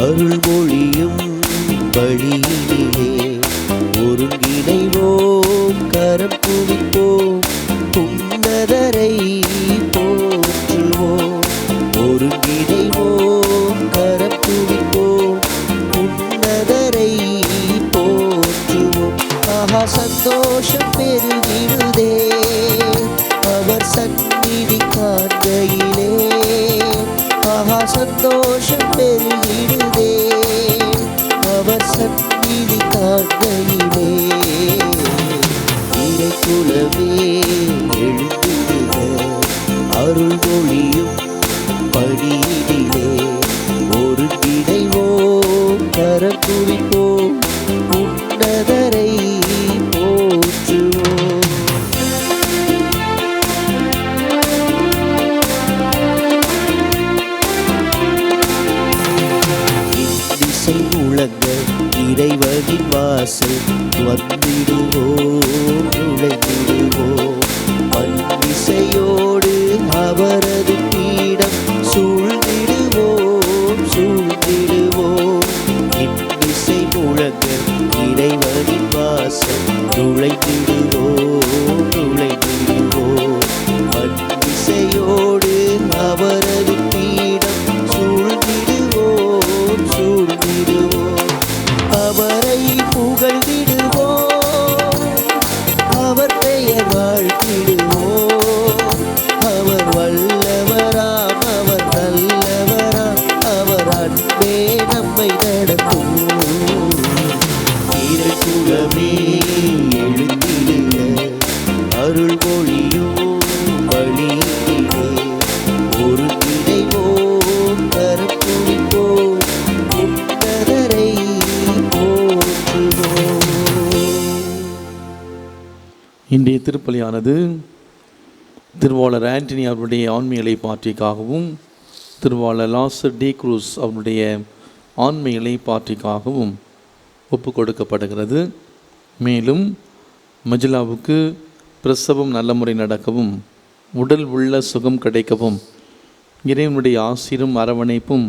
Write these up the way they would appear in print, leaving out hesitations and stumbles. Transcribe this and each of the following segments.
அருள் மொழியும் வழியிலே ஒருங்கிணைவோம், கரம் குவிப்போம், உன்னதரை போற்றுவோம். ஒருங்கிணைவோம், கரம் குவிப்போம், உன்னதரை போற்றுவோம். ஆஹா சந்தோஷம் பெருகிடுதே அவர் சந்நிதி காண்கையிலே. ஆஹா சந்தோஷம் பெருகிடுதே அவர் சந்நிதி காண்கையிலே. இறை குலமே எழுந்திடுக, அருள் மொழியும் படியிலே ஒருங்கிணைவோம், கரம் குவிப்போம், உன்னதரை போற்றுவோம். இசை முழங்க இறைவனின் வாசல் வந்திடுவோம், நுழைந்திடுவோம். மண்ணிசையோடு அவரது பீடம் சூழ்ந்திடுவோம், சூழ்ந்திடுவோம். இன்னிசை முழங்க இறைவனின் வாசல் நுழைந்திடுவோம், நுழைந்திடுவோம். மண்ணிசையோடு அவரது பீடம் சூழ்ந்திடுவோம், சூழ்ந்திடுவோம். அவரை புகழ்ந்திடுவோம், அவர் பெயர் வாழ்த்திடுவோம். அவர் வல்லவராம், அவர் நல்லவராம், அவர் அன்பே நம்மை நடத்தும். இறை குலமே எழுந்திடுக, அருள் மொழியும் வழியிலே ஒருங்கிணைவோம், கரம் குவிப்போம், உன்னதரை போற்றுவோம். இன்றைய திருப்பலியானது திருவாளர் ஆண்டனி அவருடைய ஆன்மீக பாற்றிக்காகவும், திருவாளர் லாசர் டி குரூஸ் அவருடைய ஆன்மீக பாற்றிக்காகவும் ஒப்பு கொடுக்கப்படுகிறது. மேலும் மஜிலாவுக்கு பிரசவம் நல்ல முறை நடக்கவும், உடல் உள்ள சுகம் கிடைக்கவும், இறைவனுடைய ஆசீரும் அரவணைப்பும்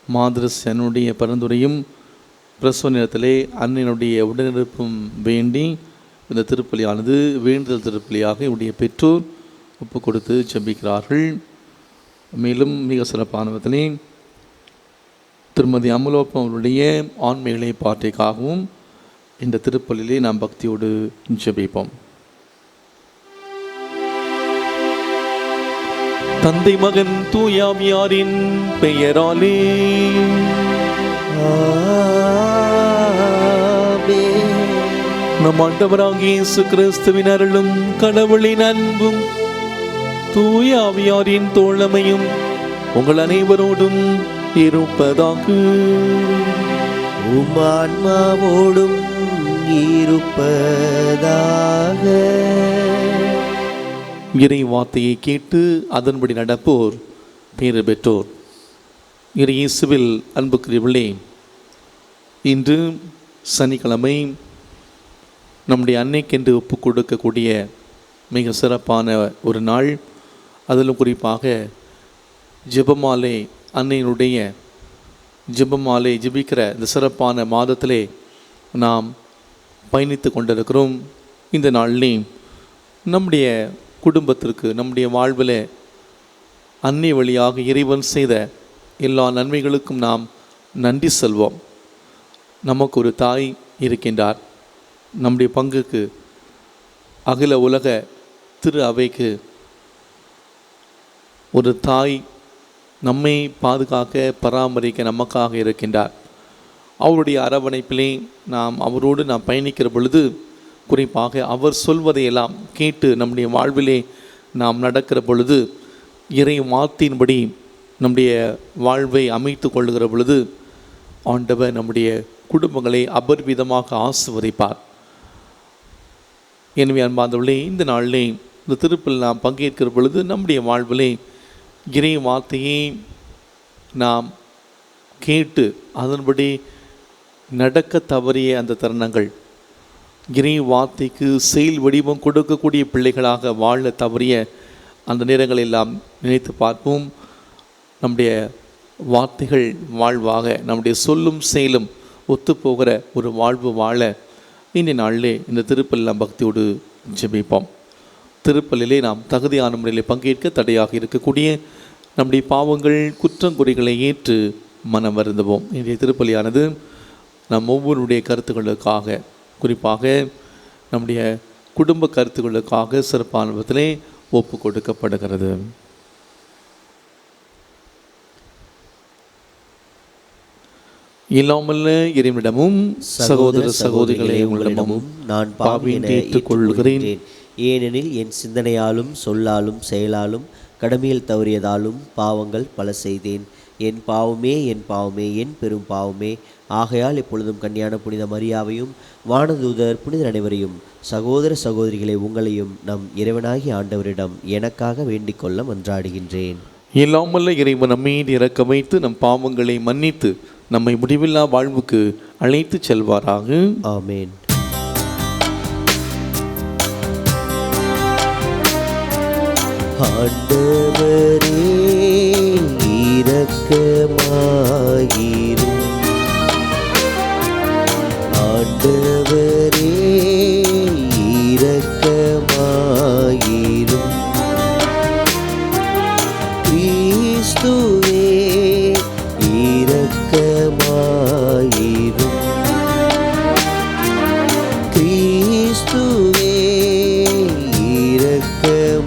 மாதரசனுடைய பரிந்துரையும் பிரசவ நேரத்திலே அன்னையினுடைய உடனிருப்பும் வேண்டி இந்த திருப்பலியானது வேண்டுதல் திருப்பலியாக இவருடைய பெற்றோர் ஒப்பு கொடுத்து ஜெபிக்கிறார்கள். மேலும் மிக சிறப்பான விதத்திலே திருமதி அமலோப்பம் அவருடைய ஆன்மீக பாட்டிற்காகவும் இந்த திருப்பலிலே நாம் பக்தியோடு ஜெபிப்போம். தந்தை மகன் தூயாவியாரின் பெயராலே நம் ஆண்டவராகிய இயேசு கிறிஸ்துவின் அருளும் கடவுளின் அன்பும் தூயாவியாரின் தோழமையும் உங்கள் அனைவரோடும் இருப்பதாக. உம் ஆன்மாவோடும் இருப்பதாக. இறை வார்த்தையை கேட்டு அதன்படி நடப்போர் பேறு பெற்றோர். இறை இயேசுவில் அன்புக்குரியவர்களே, இன்று சனிக்கிழமை நம்முடைய அன்னைக்கென்று ஒப்பு கொடுக்கக்கூடிய மிக சிறப்பான ஒரு நாள். அதிலும் குறிப்பாக ஜெபமாலை, அன்னையினுடைய ஜெபமாலை ஜெபிக்கிற இந்த சிறப்பான மாதத்திலே நாம் பயணித்து கொண்டிருக்கிறோம். இந்த நாளிலே நம்முடைய குடும்பத்திற்கு, நம்முடைய வாழ்வில் அன்னை வழியாக இறைவன் செய்த எல்லா நன்மைகளுக்கும் நாம் நன்றி சொல்வோம். நமக்கு ஒரு தாய் இருக்கின்றார். நம்முடைய பங்குக்கு அகில உலக திரு அவைக்கு ஒரு தாய் நம்மை பாதுகாக்க பராமரிக்க நமக்காக இருக்கின்றார். அவருடைய அரவணைப்பிலே அவரோடு நாம் பயணிக்கிற பொழுது, குறிப்பாக அவர் சொல்வதையெல்லாம் கேட்டு நம்முடைய வாழ்விலே நாம் நடக்கிற பொழுது, இறை வார்த்தையின்படி நம்முடைய வாழ்வை அமைத்து கொள்ளுகிற பொழுது, ஆண்டவர் நம்முடைய குடும்பங்களை அபரிவிதமாக ஆசீர்வதிப்பார். எனவே அன்பார்ந்தவர்களே, இந்த நாளிலே இந்த திருப்பலில் நாம் பங்கேற்கிற பொழுது நம்முடைய வாழ்விலே இறை வார்த்தையை நாம் கேட்டு அதன்படி நடக்க தவறிய அந்த தருணங்கள், இறை வார்த்தைக்கு செயல் வடிவம் கொடுக்கக்கூடிய பிள்ளைகளாக வாழ தவறிய அந்த நேரங்களை எல்லாம் நினைத்து பார்ப்போம். நம்முடைய வார்த்தைகள் வாழ்வாக, நம்முடைய சொல்லும் செயலும் ஒத்துப்போகிற ஒரு வாழ்வு வாழ இன்றைய நாளிலே இந்த திருப்பலில் பக்தியோடு ஜெபிப்போம். திருப்பலிலே நாம் தகுதியான முறையில் பங்கேற்க தடையாக இருக்கக்கூடிய நம்முடைய பாவங்கள் குற்றங்குறைகளை ஏற்று மனம் வருந்துவோம். இன்றைய திருப்பலியானது நம் ஒவ்வொருடைய கருத்துக்களுக்காக, குறிப்பாக நம்முடைய குடும்ப கருத்துக்களுக்காக சிறப்பான விதத்திலே ஒப்பு கொடுக்கப்படுகிறது. இல்லாமல்ல இறைவனிடமும் சகோதர சகோதரிகளே உங்களிடமும் நான் பாவியை ஏற்றுக்கொள்கிறேன். ஏனெனில் என் சிந்தனையாலும் சொல்லாலும் செயலாலும் கடமையில் தவறியதாலும் பாவங்கள் பல செய்தேன். என் பாவமே என் பெரும் பாவமே. ஆகையால் இப்பொழுதும் கன்னியான புனித மரியாவையும் வானதூதர் புனிதர் அனைவரையும் சகோதர சகோதரிகளை உங்களையும் நம் இறைவனாகிய ஆண்டவரிடம் எனக்காக வேண்டிக் கொள்ள மன்றாடுகின்றேன். இல்லாமல்ல இறைவன் நம்மீது இரக்கம் வைத்து நம் பாவங்களை மன்னித்து நம்மை முடிவில்லா வாழ்வுக்கு அழைத்து செல்வாராக. ஆமேன். ஆண்டவரே இரக்கமாயிரும். ஆண்டவரே இரக்கமாயிரும். கிறிஸ்துவே இரக்கமாயிரும். கிறிஸ்துவே இரக்கமாயிரும்.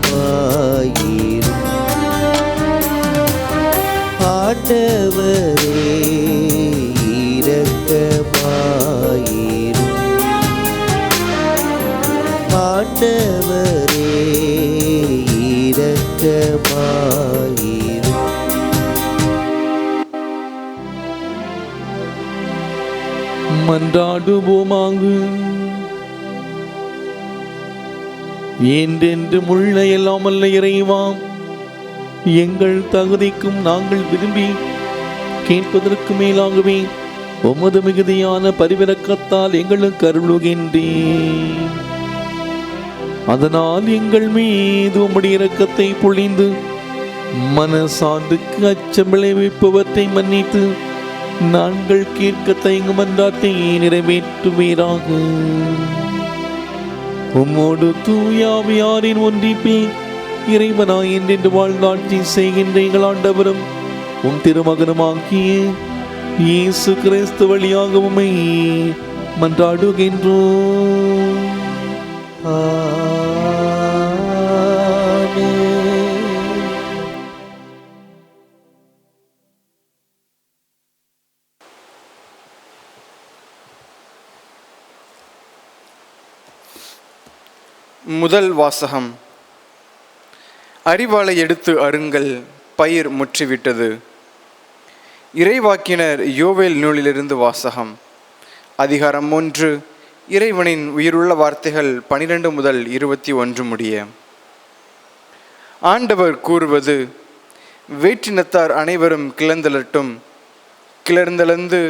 ஆண்டவரே இரக்கமாயிரும். ஆண்டவரே இரக்கமாயிரும். மன்றாடுவோமாக. என்றென்று முள்ள எல்லாமல்ல இறைவா, எங்கள் தகுதிக்கும் நாங்கள் விரும்பி கேட்பதற்கு மேலாகவே உமது மிகுதியான பரிவிரக்கத்தால் எங்களுக்கு அருளுகின்றேன். அதனால் எங்கள் மீது உம்முடைய இரக்கத்தை பொழிந்து மனசான்றுக்கு அச்சம் விளைவிப்பவற்றை மன்னித்து நாங்கள் கேட்க தயங்கும் மன்றாட்டை நிறைவேற்றுவீராக. உம்மோடு தூயாவியாரின் ஒன்றிப்பே இறைவனாய் என்றென்று வாழ்ந்தாட்சி செய்கின்ற எங்கள் ஆண்டவரும் உம் திருமகனுமாகிய இயேசு கிறிஸ்து வழியாக உம்மை மன்றாடுகின்றோம். முதல் வாசகம். அறிவாளை எடுத்து அருங்கள், பயிர் முற்றிவிட்டது. இறைவாக்கினர் யோவேல் நூலிலிருந்து வாசகம். அதிகாரம் 1. இறைவனின் உயிருள்ள வார்த்தைகள் 12 முதல் 21 முடிய. ஆண்டவர் கூறுவது: வேற்றினத்தார் அனைவரும் கிளர்ந்தெழட்டும், கிளர்ந்தெழுந்து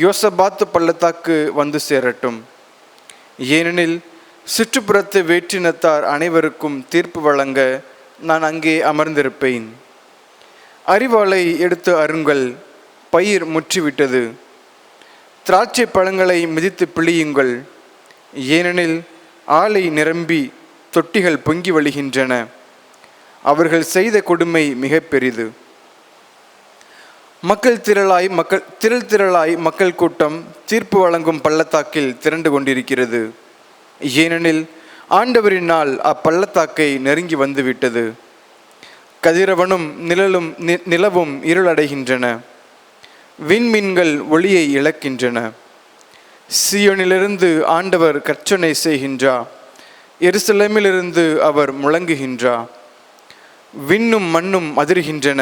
யோசபாத்து பள்ளத்தாக்கு வந்து சேரட்டும். ஏனெனில் சுற்றுப்புறத்து வேற்றினத்தார் அனைவருக்கும் தீர்ப்பு வழங்க நான் அங்கே அமர்ந்திருப்பேன். அறிவாளை எடுத்து அருங்கள், பயிர் முற்றிவிட்டது. திராட்சை பழங்களை மிதித்து பிழியுங்கள், ஏனெனில் ஆலை நிரம்பி தொட்டிகள் பொங்கி வழிகின்றன. அவர்கள் செய்த கொடுமை மிக பெரிது. திரள் திரளாய் மக்கள் கூட்டம் தீர்ப்பு வழங்கும் பள்ளத்தாக்கில் திரண்டு கொண்டிருக்கிறது. ஏனெனில் ஆண்டவரின் நாள் அப்பள்ளத்தாக்கை நெருங்கி வந்துவிட்டது. கதிரவனும் நிலவும் இருளடைகின்றன. விண்மீன்கள் ஒளியை இழக்கின்றன. சீயோனிலிருந்து ஆண்டவர் கர்ச்சனை செய்கின்றார், எருசலேமிலிருந்து அவர் முழங்குகின்றார். விண்ணும் மண்ணும் அதிர்கின்றன.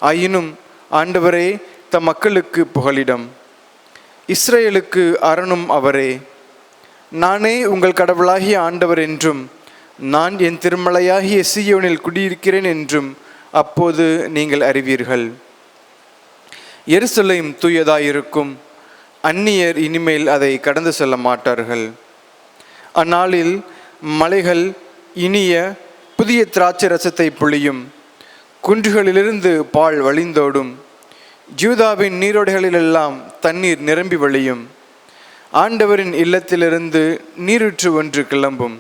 ஆயினும் ஆண்டவரே தம் மக்களுக்கு புகலிடம், இஸ்ரேலுக்கு அரணும் அவரே. நானே உங்கள் கடவுளாகிய ஆண்டவர் என்றும் நான் என் திருமலையாகிய சீயோனில் குடியிருக்கிறேன் என்றும் அப்போது நீங்கள் அறிவீர்கள். எருசலேம் தூயதாயிருக்கும், அந்நியர் இனிமேல் அதை கடந்து செல்ல மாட்டார்கள். அந்நாளில் மலைகள் இனிய புதிய திராட்சை ரசத்தை பொழியும், குன்றுகளிலிருந்து பால் வழிந்தோடும், யூதாவின் நீரோடைகளிலெல்லாம் தண்ணீர் நிரம்பி வழியும். ஆண்டவரின் இல்லத்திலிருந்து நீரூற்று ஒன்று கிளம்பும்.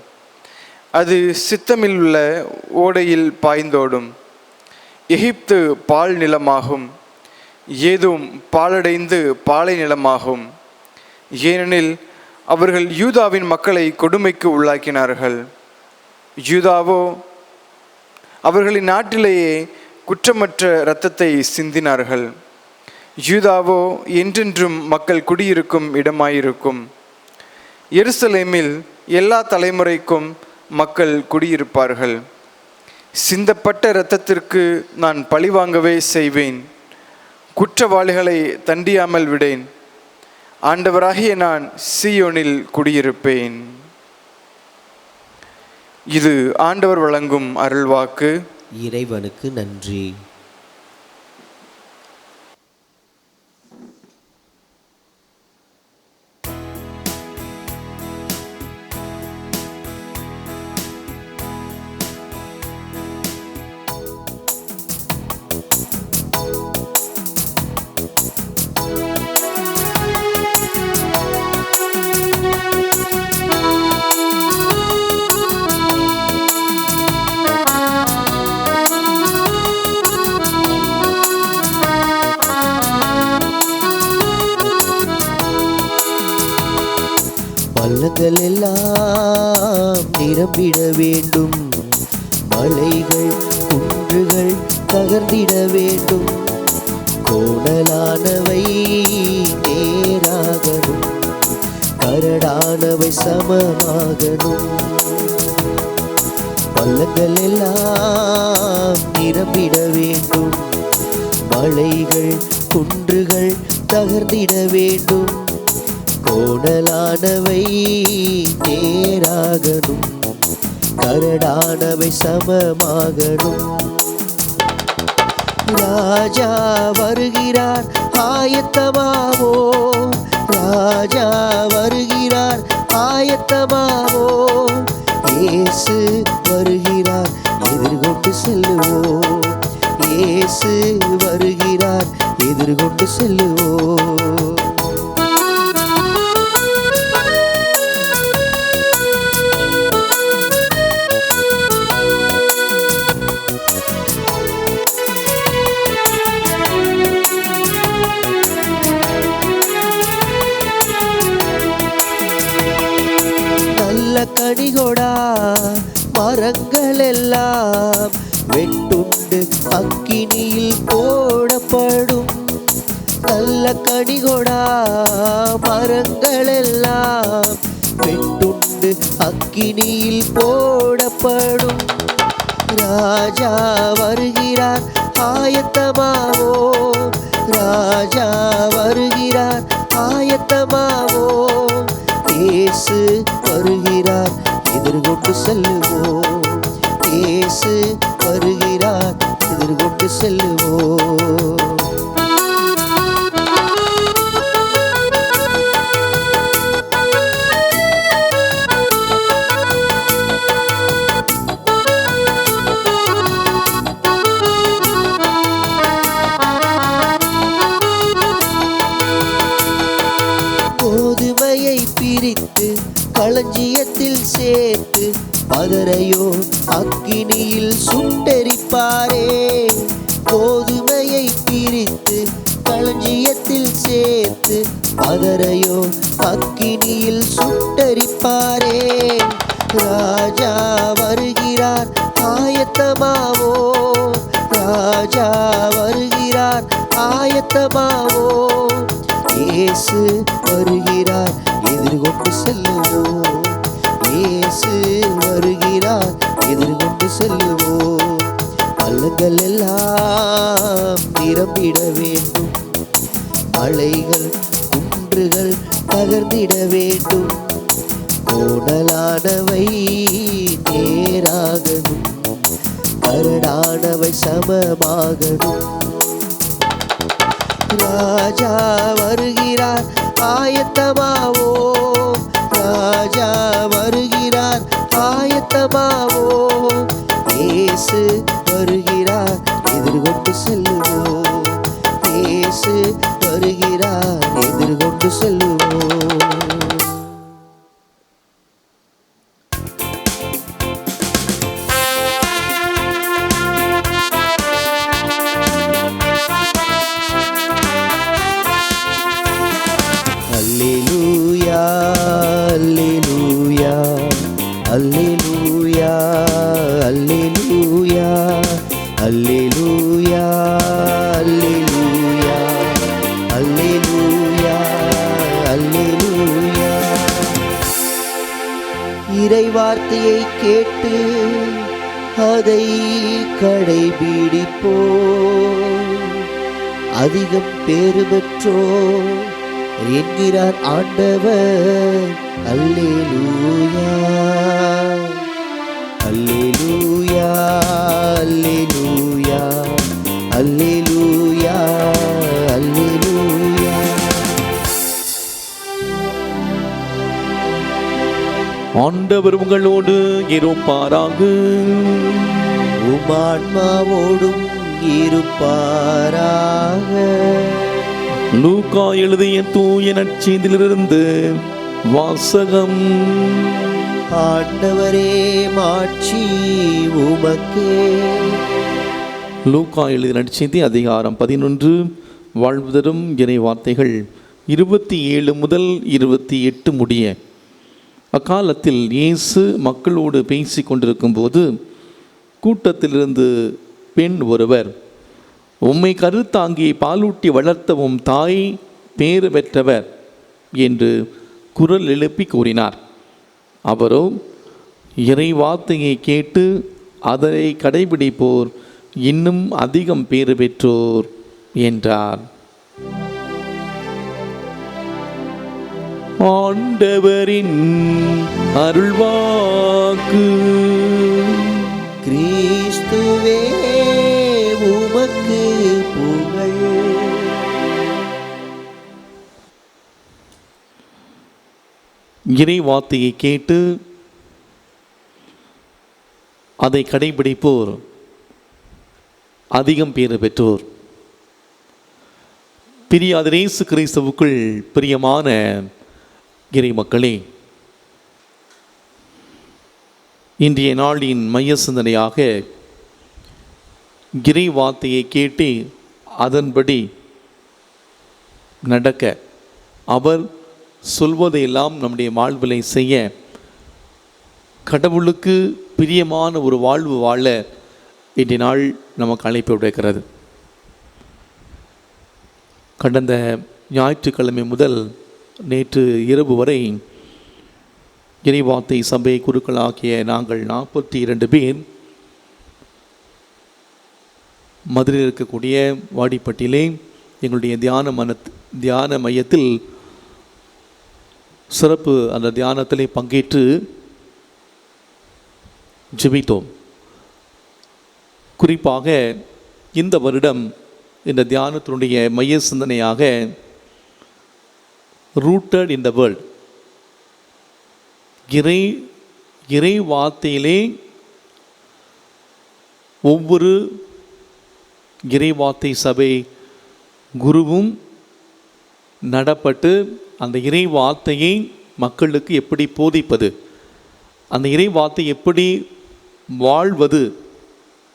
அது சித்தமில் உள்ள ஓடையில் பாய்ந்தோடும். எகிப்து பால் நிலமாகும், ஏதும் பாலடைந்து பாலை நிலமாகும். ஏனெனில் அவர்கள் யூதாவின் மக்களை கொடுமைக்கு உள்ளாக்கினார்கள். யூதாவோ அவர்களின் நாட்டிலேயே குற்றமற்ற இரத்தத்தை சிந்தினார்கள். யூதாவோ என்றென்றும் மக்கள் குடியிருக்கும் இடமாயிருக்கும். எருசலேமில் எல்லா தலைமுறைக்கும் மக்கள் குடியிருப்பார்கள். சிந்தப்பட்ட இரத்தத்திற்கு நான் பழிவாங்கவே செய்வேன். குற்றவாளிகளை தண்டியாமல் விடேன். ஆண்டவராகிய நான் சீயோனில் குடியிருப்பேன். இது ஆண்டவர் வழங்கும் அருள்வாக்கு. இறைவனுக்கு நன்றி. பள்ளங்கள் எல்லாம் நிரம்பிட வேண்டும். மலைகள் குன்றுகள் தகர்ந்திட வேண்டும். கோணலானவை நேராகணும், கரடானவை சமமாகணும். பள்ளங்கள் எல்லாம் நிரம்பிட வேண்டும். மலைகள் குன்றுகள் தகர்ந்திட வேண்டும். கோணலானவை நேராகணும், கரடானவை சமமாகணும். ராஜா வருகிறார் ஆயத்தமாவோ, ராஜா வருகிறார் ஆயத்தமாவோ. இயேசு வருகிறார் எதிர்கொண்டு செல்லுவோம். இயேசு வருகிறார் எதிர்கொண்டு செல்லுவோம். கனிகொடா மரங்கள் எல்லாம் வெட்டுண்டு அக்கினியில் போடப்படும். நல்ல கனிகொடா மரங்கள் எல்லாம் வெட்டுண்டு அக்கினியில் போடப்படும். ராஜா வருகிறார் ஆயத்தமாவோ, ராஜா வருகிறார் ஆயத்தமாவோ. இயேசு வருகிறார் எதிர்கொண்டு செல்லுவோம். இயேசு வருகிறார் எதிர்கொண்டு செல்லுவோம். கோதுமையை பிரித்து களஞ்சியத்தில் சேர்த்து பதரையோ அக்கினியில் சுட்டெரிப்பாரே. கோதுமையை பிரித்து களஞ்சியத்தில் சேர்த்து பதரையோ அக்கினியில் சுட்டெரிப்பாரே. ராஜா வருகிறார் ஆயத்தமாவோ, ராஜா வருகிறார் ஆயத்தமாவோ. இயேசு வருகிறார் எதிர்கொண்டு செல்லுவோம். இயேசு வருகிறார் எதிர்கொண்டு செல்லுவோம். பள்ளங்கள் எல்லாம் நிரம்பிட வேண்டும். மலைகள் குன்றுகள் தகர்ந்திட வேண்டும். கோணலானவை நேராகணும், கரடானவை சமமாகணும். ராஜா வருகிறார் ஆயத்தமாவோ, ராஜா வருகிறார் ஆயத்தமாவோ. இயேசு வருகிறார் எதிர்கொண்டு செல்லுவோம். இயேசு வருகிறார், எதிர்கொண்டு செல்லுவோம். அல்லேலூயா அல்லேலூயா அல்லேலூயா அல்லேலூயா அல்லேலூயா அல்லேலூயா அல்லேலூயா அல்லேலூயா. இறை வார்த்தையை கேட்டு அதை கடைபிடிப்போம், அதிகம் பேறு பெற்றோம் என்கிறார் ஆண்டவர். அல்லேலூயா அல்லேலூயா அல்லேலூயா அல்லேலூயா அல்லேலூயா. ஆண்டவர் உங்களோடு இருப்பாராக. உமான்மாவோடும் இருப்பாராக. லூக்கா எழுதிய தூய நற்செய்தியிலிருந்து வாசகம். ஆண்டவரே மாட்சி உமக்கே. லூக்கா எழுதிய நற்செய்தி அதிகாரம் 11. வாழ்வு தரும் இறை வார்த்தைகள் 27 முதல் 28 முடிய. அக்காலத்தில் இயேசு மக்களோடு பேசி கொண்டிருக்கும் போது கூட்டத்திலிருந்து பெண் ஒருவர், உம்மை கருத்தாங்கி பாலூட்டி வளர்த்தவும் தாய் பேறு பெற்றவர் என்று குரல் எழுப்பி கூறினார். அவரோ, இறை வார்த்தையை கேட்டு அதை கடைபிடிப்போர் இன்னும் அதிகம் பேறு பெற்றோர் என்றார். ஆண்டவரின் அருள்வாக்கு. கிறிஸ்துவே உமக்கு புகழ். இறை வார்த்தையை கேட்டு அதை கடைபிடிப்போர் அதிகம் பேறு பெற்றோர். பிரியாத இயேசு கிறிஸ்துவுக்குள் பிரியமான இறை மக்களே, இன்றைய நாளின் மைய சிந்தனையாக இறை வார்த்தையை கேட்டு அதன்படி நடக்க, அவர் சொல்வதையெல்லாம் நம்முடைய வாழ்விலை செய்ய, கடவுளுக்கு பிரியமான ஒரு வாழ்வு வாழ இன்றைய நாள் நமக்கு அழைப்பு விடுக்கிறது. கடந்த ஞாயிற்றுக்கிழமை முதல் நேற்று இரவு வரை இறைவார்த்தை சபை குருக்களாகிய நாங்கள் 42 பேர் மதுரையில் இருக்கக்கூடிய வாடிப்பட்டியிலே எங்களுடைய தியான மையத்தில் சிறப்பு அந்த தியானத்திலே பங்கேற்று ஜெபித்தோம். குறிப்பாக இந்த வருடம் இந்த தியானத்தினுடைய மைய சிந்தனையாக ரூட்டட் இன் த வேர்ல்ட், இறை வார்த்தையிலே ஒவ்வொரு இறைவார்த்தை சபை குருவும் நடப்பட்டு அந்த இறை வார்த்தையை மக்களுக்கு எப்படி போதிப்பது, அந்த இறை வார்த்தை எப்படி வாழ்வது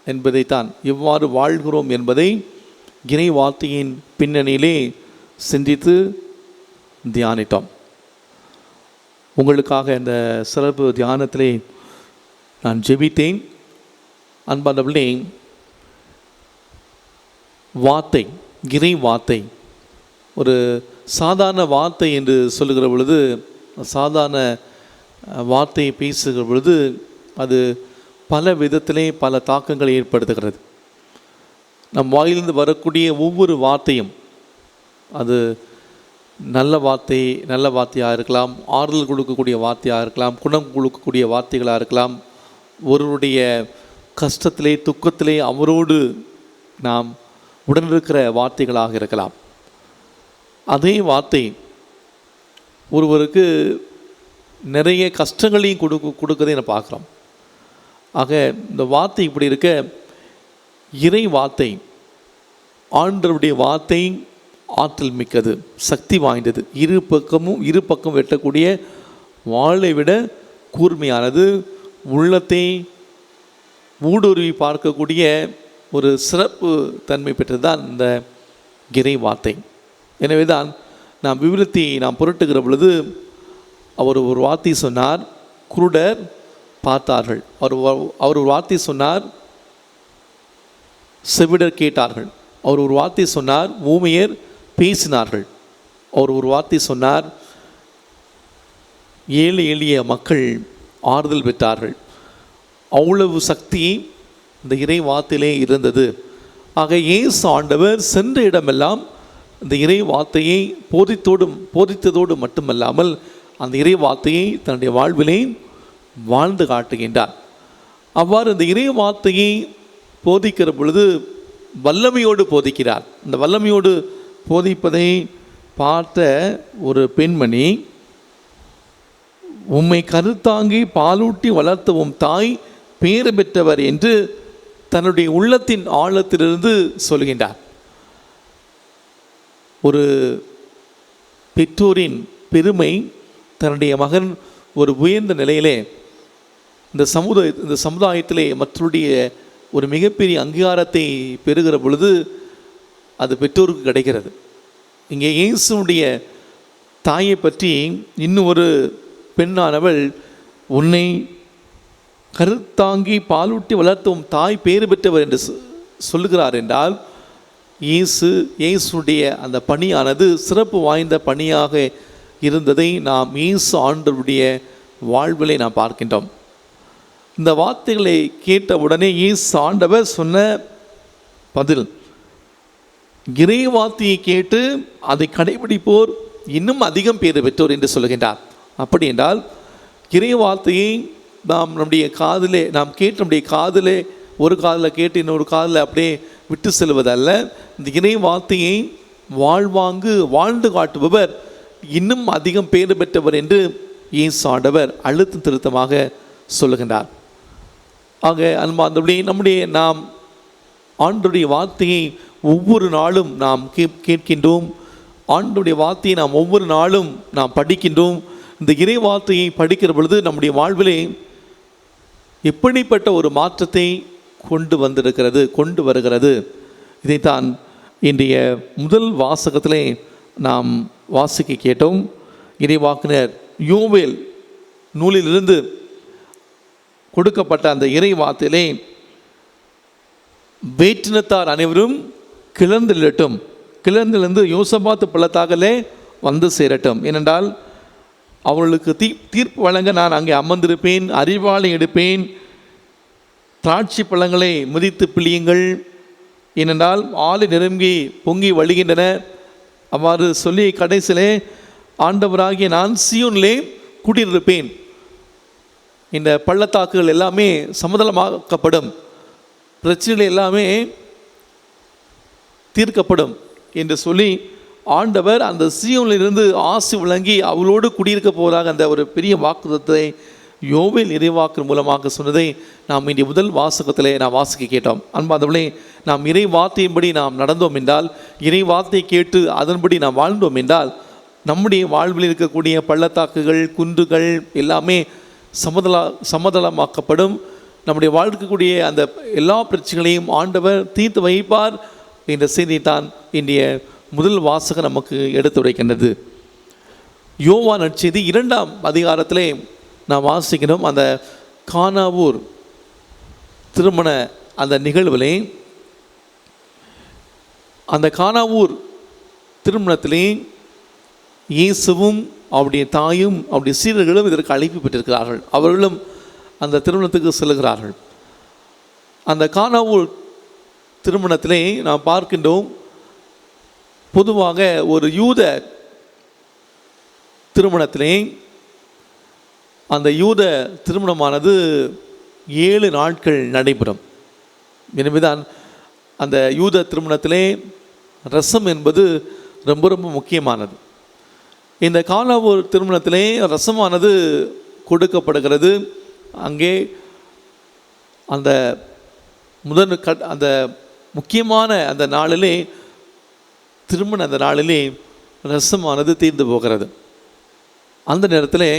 என்பதைத்தான், எவ்வாறு வாழ்கிறோம் என்பதை இறை வார்த்தையின் பின்னணியிலே சிந்தித்து தியானித்தோம். உங்களுக்காக இந்த சிறப்பு தியானத்திலே நான் ஜெபித்தேன். அன்பானவர்களே, வார்த்தை, இறை வார்த்தை ஒரு சாதாரண வார்த்தை என்று சொல்லுகிற பொழுது, சாதாரண வார்த்தையை பேசுகிற பொழுது அது பல விதத்திலே பல தாக்கங்களை ஏற்படுத்துகிறது. நம் வாயிலிருந்து வரக்கூடிய ஒவ்வொரு வார்த்தையும் அது நல்ல வார்த்தையாக இருக்கலாம், ஆறுதல் கொடுக்கக்கூடிய வார்த்தையாக இருக்கலாம், குணம் கொடுக்கக்கூடிய வார்த்தைகளாக இருக்கலாம், ஒருவருடைய கஷ்டத்திலே துக்கத்திலே அவரோடு நாம் உடனிருக்கிற வார்த்தைகளாக இருக்கலாம். அதே வார்த்தை ஒருவருக்கு நிறைய கஷ்டங்களையும் கொடுக்கறதை நான் பார்க்குறோம். ஆக இந்த வார்த்தை இப்படி இருக்க, இறை வார்த்தை, ஆண்டவருடைய வார்த்தை ஆற்றல் மிக்கது, சக்தி வாய்ந்தது, இரு பக்கம் வெட்டக்கூடிய வாளை விட கூர்மையானது, உள்ளத்தை ஊடுருவி பார்க்கக்கூடிய ஒரு சிறப்பு தன்மை பெற்றது தான் இந்த இறை வார்த்தை. எனவே தான் நாம் விவிலியத்தை நாம் புரட்டுகிற பொழுது அவர் ஒரு வார்த்தை சொன்னார், குருடர் பார்த்தார்கள். அவர் ஒரு வார்த்தை சொன்னார், செவிடர் கேட்டார்கள். அவர் ஒரு வார்த்தை சொன்னார், ஊமையர் பேசினார்கள். அவர் ஒரு வார்த்தை சொன்னார், ஏழை எளிய மக்கள் ஆறுதல் பெற்றார்கள். அவ்வளவு சக்தி இந்த இறை வார்த்தையிலே இருந்தது. ஆக இயேசு ஆண்டவர் சென்ற இடமெல்லாம் இந்த இறை வார்த்தையை போதித்ததோடு மட்டுமல்லாமல் அந்த இறை வார்த்தையை தன்னுடைய வாழ்விலே வாழ்ந்து காட்டுகின்றார். அவ்வாறு இந்த இறை வார்த்தையை போதிக்கிற பொழுது வல்லமையோடு போதிக்கிறார். இந்த வல்லமையோடு போதிப்பதை பார்த்த ஒரு பெண்மணி, உம்மை கருத்தாங்கி பாலூட்டி வளர்த்தவும் தாய் பேறு பெற்றவர் என்று தன்னுடைய உள்ளத்தின் ஆழத்திலிருந்து சொல்கின்றார். ஒரு பெற்றோரின் பெருமை தன்னுடைய மகன் ஒரு உயர்ந்த நிலையிலே இந்த சமுதாயத்திலே மற்றவருடைய ஒரு மிகப்பெரிய அங்கீகாரத்தை பெறுகிற பொழுது அது பெற்றோருக்கு கிடைக்கிறது. இங்கே இயேசுடைய தாயை பற்றி இன்னும் ஒரு பெண்ணானவள், உன்னை கருத்தாங்கி பாலூட்டி வளர்த்தும் தாய் பேறு பெற்றவர் என்று சொல்லுகிறார் என்றால், இயேசுடைய அந்த பணியானது சிறப்பு வாய்ந்த பணியாக இருந்ததை நாம் இயேசு ஆண்டவருடைய வாழ்விலை நாம் பார்க்கின்றோம். இந்த வார்த்தைகளை கேட்ட உடனே இயேசு ஆண்டவர் சொன்ன பதில், இறை வார்த்தையை கேட்டு அதை கடைபிடிப்போர் இன்னும் அதிகம் பேறு பெற்றோர் என்று சொல்லுகின்றார். அப்படி என்றால் இறை வார்த்தையை நாம் கேட்டு நம்முடைய காதிலே ஒரு காதில் கேட்டு இன்னொரு காதில் அப்படியே விட்டு செல்வதல்ல. இந்த இறை வார்த்தையை வாழ்ந்து காட்டுபவர் இன்னும் அதிகம் பேறு பெற்றவர் என்று இயேசு ஆண்டவர் அழுத்தம் திருத்தமாக சொல்லுகின்றார். ஆக அன்பார்ந்தவர்களே, நாம் ஆண்டவருடைய வார்த்தையை ஒவ்வொரு நாளும் நாம் கேட்கின்றோம். ஆண்டவருடைய வார்த்தையை நாம் ஒவ்வொரு நாளும் நாம் படிக்கின்றோம். இந்த இறை வார்த்தையை படிக்கிற பொழுது நம்முடைய வாழ்விலே எப்படிப்பட்ட ஒரு மாற்றத்தை கொண்டு வருகிறது. இதைத்தான் இன்றைய முதல் வாசகத்திலே நாம் வாசிக்க கேட்டோம். இறைவாக்கினர் யோவேல் நூலிலிருந்து கொடுக்கப்பட்ட அந்த இறை வார்த்தையிலே, வேற்றினத்தார் அனைவரும் கிளர்ந்திலிருந்து யோசபாத்து பள்ளத்தாக்கிலே வந்து சேரட்டும். ஏனென்றால் அவர்களுக்கு தீர்ப்பு வழங்க நான் அங்கே அமர்ந்திருப்பேன், அறிவாளை எடுப்பேன், திராட்சை பழங்களை மிதித்து பிழியுங்கள், ஏனென்றால் ஆலை நிரம்பி பொங்கி வழிகின்றன. அவ்வாறு சொல்லி கடைசியிலே, ஆண்டவராகிய நான் சீயோனிலே குடியிருப்பேன், இந்த பள்ளத்தாக்குகள் எல்லாமே சமதளமாக்கப்படும், பிரச்சனைகள் எல்லாமே தீர்க்கப்படும் என்று சொல்லி ஆண்டவர் அந்த சீயோனிலிருந்து ஆசி வழங்கி அவளோடு குடியிருக்க போவதாக அந்த ஒரு பெரிய வாக்குத்தத்தை யோவேல் இறைவாக்கின் மூலமாக சொன்னதை நாம் இன்றைய முதல் வாசகத்திலே நாம் வாசிக்க கேட்டோம். அன்பார்ந்தவர்களே, நாம் இறை வார்த்தையின்படி நாம் நடந்தோம் என்றால், இறை வார்த்தையை கேட்டு அதன்படி நாம் வாழ்ந்தோம் என்றால், நம்முடைய வாழ்வில் இருக்கக்கூடிய பள்ளத்தாக்குகள் குன்றுகள் எல்லாமே சமதளமாக்கப்படும். நம்முடைய வாழ்க்கக்கூடிய அந்த எல்லா பிரச்சனைகளையும் ஆண்டவர் தீர்த்து வைப்பார் என்ற செய்தியைத்தான் இன்றைய முதல் வாசகம் நமக்கு எடுத்துரைக்கின்றது. யோவான் நற்செய்தி 2ஆம் அதிகாரத்திலே நாம் வாசிக்கிறோம். அந்த கானாவூர் திருமண அந்த நிகழ்விலே, அந்த கானாவூர் திருமணத்திலே இயேசுவும் அவருடைய தாயும் அவருடைய சீடர்களும் இதற்கு அழைப்பு பெற்றிருக்கிறார்கள். அவர்களும் அந்த திருமணத்துக்கு செல்கிறார்கள். அந்த கானாவூர் திருமணத்திலே நாம் பார்க்கின்றோம், பொதுவாக ஒரு யூத திருமணத்திலே அந்த யூத திருமணமானது 7 நாட்கள் நடைபெறும். எனவேதான் அந்த யூத திருமணத்திலே ரசம் என்பது ரொம்ப ரொம்ப முக்கியமானது. இந்த கானாவூர் திருமணத்திலே ரசமானது கொடுக்கப்படுகிறது. அங்கே அந்த அந்த முக்கியமான அந்த நாளிலே திருமண அந்த நாளிலே ரசமானது தீர்ந்து போகிறது. அந்த நேரத்தில்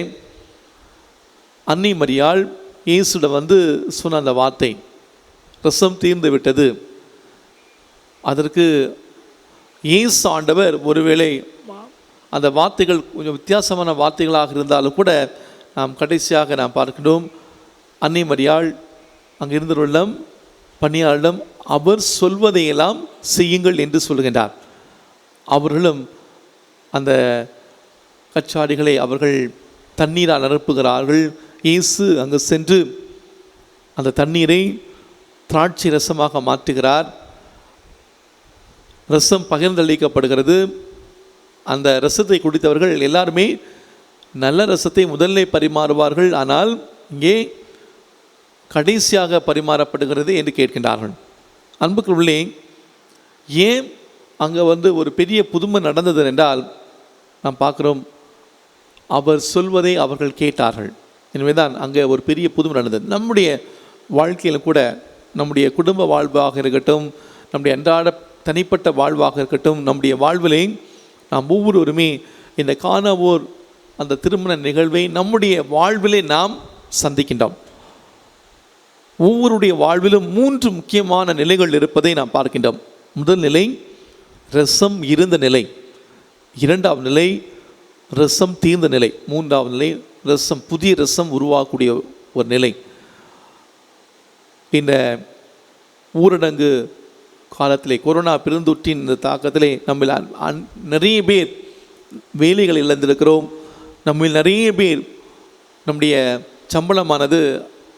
அன்னை மரியாள் இயேசுட வந்து சொன்ன அந்த வார்த்தை, ரசம் தீர்ந்து விட்டது. அதற்கு இயேசு ஆண்டவர் ஒருவேளை அந்த வார்த்தைகள் கொஞ்சம் வித்தியாசமான வார்த்தைகளாக இருந்தாலும் கூட நாம் கடைசியாக நாம் பார்க்கிறோம், அன்னை மரியாள் அங்கே இருந்தவர்களிடம் பணியாளரிடம் அவர் சொல்வதையெல்லாம் செய்யுங்கள் என்று சொல்கின்றார். அவர்களும் அந்த கச்சாடிகளை அவர்கள் தண்ணீரால் நிரப்புகிறார்கள். இயேசு அங்கு சென்று அந்த தண்ணீரை திராட்சை ரசமாக மாற்றுகிறார். ரசம் பகிர்ந்தளிக்கப்படுகிறது. அந்த ரசத்தை குடித்தவர்கள் எல்லாருமே நல்ல ரசத்தை முதலில் பரிமாறுவார்கள், ஆனால் இங்கே கடைசியாக பரிமாறப்படுகிறது என்று கேட்கின்றார்கள். அன்புக்குள்ளே ஏன் அங்கே வந்து ஒரு பெரிய புதுமை நடந்தது என்றால், நாம் பார்க்குறோம் அவர் சொல்வதை அவர்கள் கேட்டார்கள். எனவே தான் அங்கே ஒரு பெரிய புதுமை நடந்தது. நம்முடைய வாழ்க்கையில் கூட, நம்முடைய குடும்ப வாழ்வாக இருக்கட்டும், நம்முடைய அன்றாட தனிப்பட்ட வாழ்வாக இருக்கட்டும், நம்முடைய வாழ்விலே நாம் ஒவ்வொருவருமே இந்த காணவோர் அந்த திருமண நிகழ்வை நம்முடைய வாழ்விலே நாம் சந்திக்கின்றோம். ஒவ்வொருடைய வாழ்விலும் 3 முக்கியமான நிலைகள் இருப்பதை நாம் பார்க்கின்றோம். முதல் நிலை ரசம் இருந்த நிலை, 2வது நிலை ரசம் தீர்ந்த நிலை, 3வது நிலை ரசம் புதிய ரசம் உருவாகக்கூடிய ஒரு நிலை. இந்த ஊரடங்கு காலத்திலே, கொரோனா பெருந்தொற்றின் இந்த தாக்கத்திலே நம்மில் நிறைய பேர் வேலைகள் இழந்திருக்கிறோம். நம்மில் நிறைய பேர் நம்முடைய சம்பளமானது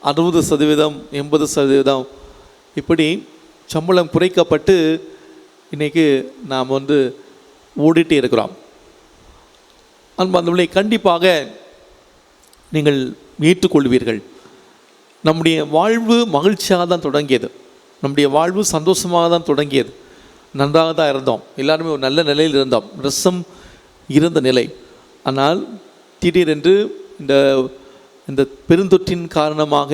60%, 80% இப்படி சம்பளம் குறைக்கப்பட்டு இன்றைக்கி நாம் வந்து ஓடிட்டே இருக்கிறோம். அன்புள்ளவர்களே, கண்டிப்பாக நீங்கள் ஏற்றுக்கொள்வீர்கள், நம்முடைய வாழ்வு மகிழ்ச்சியாக தான் தொடங்கியது, நம்முடைய வாழ்வு சந்தோஷமாக தான் தொடங்கியது, நன்றாக தான் இருந்தோம், எல்லாருமே ஒரு நல்ல நிலையில் இருந்தோம், ரசம் இருந்த நிலை. ஆனால் திடீரென்று இந்த பெருந்தொற்றின் காரணமாக,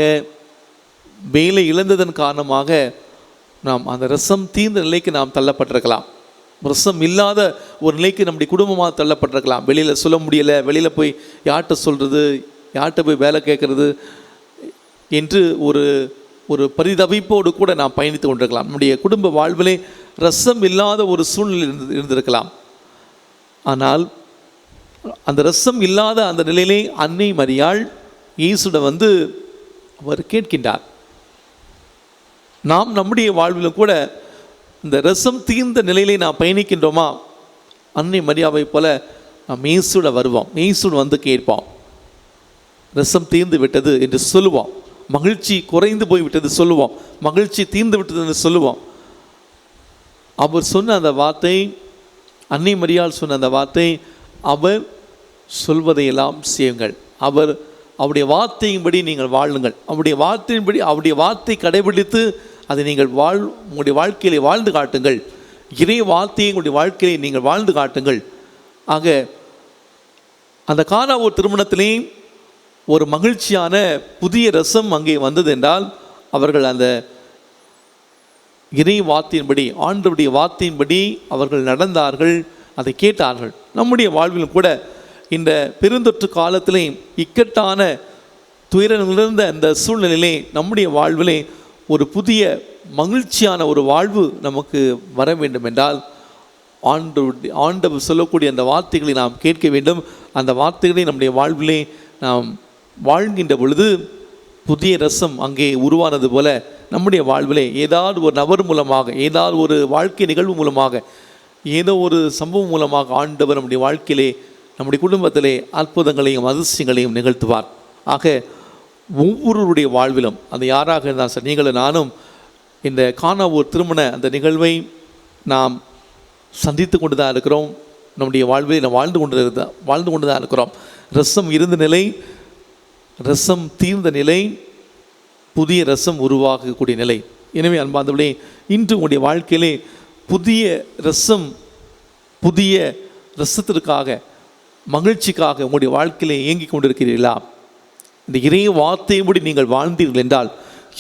வேலை இழந்ததன் காரணமாக நாம் அந்த ரசம் தீர்ந்த நிலைக்கு நாம் தள்ளப்பட்டிருக்கலாம். ரசம் இல்லாத ஒரு நிலைக்கு நம்முடைய குடும்பமாக தள்ளப்பட்டிருக்கலாம். வெளியில் சொல்ல முடியலை, வெளியில் போய் யார்கிட்ட சொல்கிறது, யார்கிட்ட போய் வேலை கேட்குறது என்று ஒரு பரிதவிப்போடு கூட நாம் பயணித்து கொண்டிருக்கலாம். நம்முடைய குடும்ப வாழ்விலே ரசம் இல்லாத ஒரு சூழ்நிலை இருந்திருக்கலாம். ஆனால் அந்த ரசம் இல்லாத அந்த நிலையிலே அன்னை மரியாள் இயேசுட வந்து அவர் கேட்கின்றார். நாம் நம்முடைய வாழ்விலும் கூட இந்த ரசம் தீர்ந்த நிலையிலே நாம் பயணிக்கின்றோமா? அன்னை மரியாவை போல நாம் இயேசுட வருவோம், இயேசுட வந்து கேட்போம், ரசம் தீர்ந்து விட்டது என்று சொல்லுவோம், மகிழ்ச்சி குறைந்து போய்விட்டது சொல்லுவோம், மகிழ்ச்சி தீர்ந்து விட்டது என்று சொல்லுவோம். அவர் சொன்ன அந்த வார்த்தை, அன்னை மரியாள் சொன்ன அந்த வார்த்தை, அவர் சொல்வதையெல்லாம் செய்யுங்கள், அவருடைய வார்த்தையின்படி நீங்கள் வாழுங்கள், அவருடைய வார்த்தையின்படி அவருடைய வார்த்தை கடைபிடித்து அதை நீங்கள் உங்களுடைய வாழ்க்கையிலே வாழ்ந்து காட்டுங்கள், இறை வார்த்தையை உங்களுடைய வாழ்க்கையிலே நீங்கள் வாழ்ந்து காட்டுங்கள். ஆக அந்த கானா ஒரு திருமணத்திலே ஒரு மகிழ்ச்சியான புதிய ரசம் அங்கே வந்தது என்றால், அவர்கள் அந்த இறை வார்த்தையின்படி, ஆண்டவருடைய வார்த்தையின்படி அவர்கள் நடந்தார்கள், அதை கேட்டார்கள். நம்முடைய வாழ்விலும் கூட இந்த பெருந்தொற்று காலத்திலே இக்கட்டான துயரங்களிருந்த அந்த சூழ்நிலையிலே நம்முடைய வாழ்விலே ஒரு புதிய மகிழ்ச்சியான ஒரு வாழ்வு நமக்கு வர வேண்டும் என்றால், ஆண்டவர் சொல்லக்கூடிய அந்த வார்த்தைகளை நாம் கேட்க வேண்டும். அந்த வார்த்தைகளை நம்முடைய வாழ்விலே நாம் வாழ்கின்ற பொழுது புதிய ரசம் அங்கே உருவானது போல நம்முடைய வாழ்விலே ஏதாவது ஒரு நபர் மூலமாக, ஏதாவது ஒரு வாழ்க்கை நிகழ்வு மூலமாக, ஏதோ ஒரு சம்பவம் மூலமாக ஆண்டவர் நம்முடைய வாழ்க்கையிலே, நம்முடைய குடும்பத்திலே அற்புதங்களையும் அதிசயங்களையும் நிகழ்த்துவார். ஆக ஒவ்வொருவருடைய வாழ்விலும் அது யாராக இருந்தால் சார், நீங்களும் நானும் இந்த கானா ஒரு திருமண அந்த நிகழ்வை நாம் சந்தித்து கொண்டு தான் இருக்கிறோம். நம்முடைய வாழ்வில் நாம் வாழ்ந்து கொண்டு தான் இருக்கிறோம். ரசம் இருந்த நிலை, ரசம் தீர்ந்த நிலை, புதிய ரசம் உருவாகக்கூடிய நிலை. எனவே அன்பார்ந்தவர்களே, இன்று உங்களுடைய வாழ்க்கையிலே புதிய ரசம், புதிய ரசத்திற்காக, மகிழ்ச்சிக்காக உங்களுடைய வாழ்க்கையிலே இயங்கிக் கொண்டிருக்கிறீர்களா? இந்த இறை வார்த்தையின்படி நீங்கள் வாழ்ந்தீர்கள் என்றால்,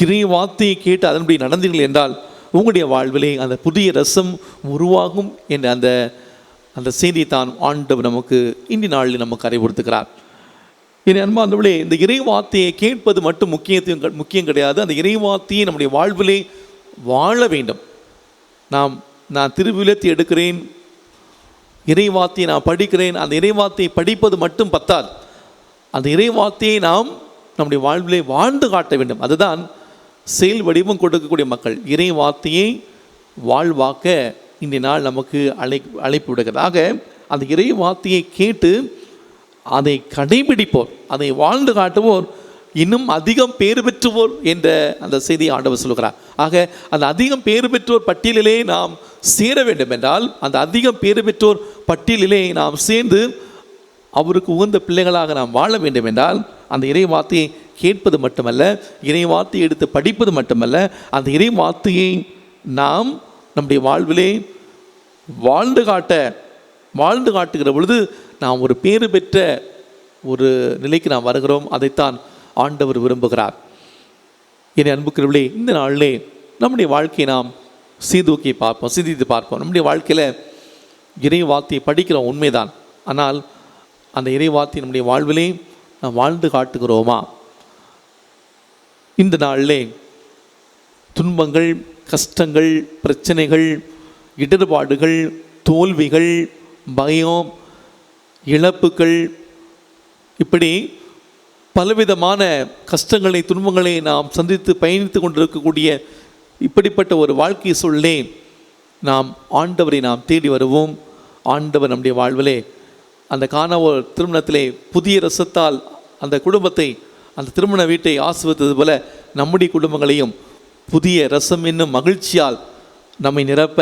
இறை வார்த்தையை கேட்டு அதன்படி நடந்தீர்கள் என்றால், உங்களுடைய வாழ்விலே அந்த புதிய ரசம் உருவாகும் என்ற அந்த செய்தியை தான் ஆண்டவர் நமக்கு இன்றைய நாளில் நமக்கு அறிவுறுத்துகிறார். என் அன்பார்ந்தவர்களே, இந்த இறைவார்த்தையை கேட்பது மட்டும் முக்கியம் கிடையாது. அந்த இறைவார்த்தையை நம்முடைய வாழ்விலே வாழ வேண்டும். நான் திருவிழத்தை எடுக்கிறேன், இறைவார்த்தையை நான் படிக்கிறேன், அந்த இறைவார்த்தையை படிப்பது மட்டும் பத்தாது. அந்த இறைவார்த்தையை நாம் நம்முடைய வாழ்விலே வாழ்ந்து காட்ட வேண்டும். அதுதான் செயல் வடிவம் கொடுக்கக்கூடிய மக்கள். இறைவார்த்தையை வாழ்வாக்க இன்றைய நாள் நமக்கு அழைப்பு விடுகிறதாக அந்த இறைவார்த்தையை கேட்டு அதை கடைபிடிப்போர், அதை வாழ்ந்து காட்டுவோர் இன்னும் அதிகம் பேறு பெற்றுவோர் என்ற அந்த செய்தியை ஆண்டவர் சொல்கிறார். ஆக அந்த அதிகம் பேறு பெற்றோர் பட்டியலிலே நாம் சேர வேண்டும் என்றால், அந்த அதிகம் பேறு பெற்றோர் பட்டியலிலே நாம் சேர்ந்து அவருக்கு உகந்த பிள்ளைகளாக நாம் வாழ வேண்டும் என்றால், அந்த இறை வார்த்தையை கேட்பது மட்டுமல்ல, இறை வார்த்தையை எடுத்து படிப்பது மட்டுமல்ல, அந்த இறை வார்த்தையை நாம் நம்முடைய வாழ்விலே வாழ்ந்து காட்டுகிற பொழுது நாம் ஒரு பேறு பெற்ற ஒரு நிலைக்கு நாம் வருகிறோம். அதைத்தான் ஆண்டவர் விரும்புகிறார். என் அன்புக்குரியவர்களே, இந்த நாளிலே நம்முடைய வாழ்க்கையை நாம் சிந்தித்து பார்ப்போம். நம்முடைய வாழ்க்கையில் இறை வார்த்தையை படிக்கிறோம் உண்மைதான். ஆனால் அந்த இறை வார்த்தை நம்முடைய வாழ்விலே நாம் வாழ்ந்து காட்டுகிறோமா? இந்த நாளிலே துன்பங்கள், கஷ்டங்கள், பிரச்சனைகள், இடர்பாடுகள், தோல்விகள், பயம், இழப்புகள், இப்படி பலவிதமான கஷ்டங்களை, துன்பங்களை நாம் சந்தித்து பயணித்து கொண்டிருக்கக்கூடிய இப்படிப்பட்ட ஒரு வாழ்க்கை சூழலே நாம் ஆண்டவரை நாம் தேடி வருவோம். ஆண்டவர் நம்முடைய வாழ்விலே அந்த காணவர் திருமணத்திலே புதிய ரசத்தால் அந்த குடும்பத்தை, அந்த திருமண வீட்டை ஆசிர்வதித்தது போல நம்முடைய குடும்பங்களையும் புதிய ரசம் என்னும் மகிழ்ச்சியால் நம்மை நிரப்ப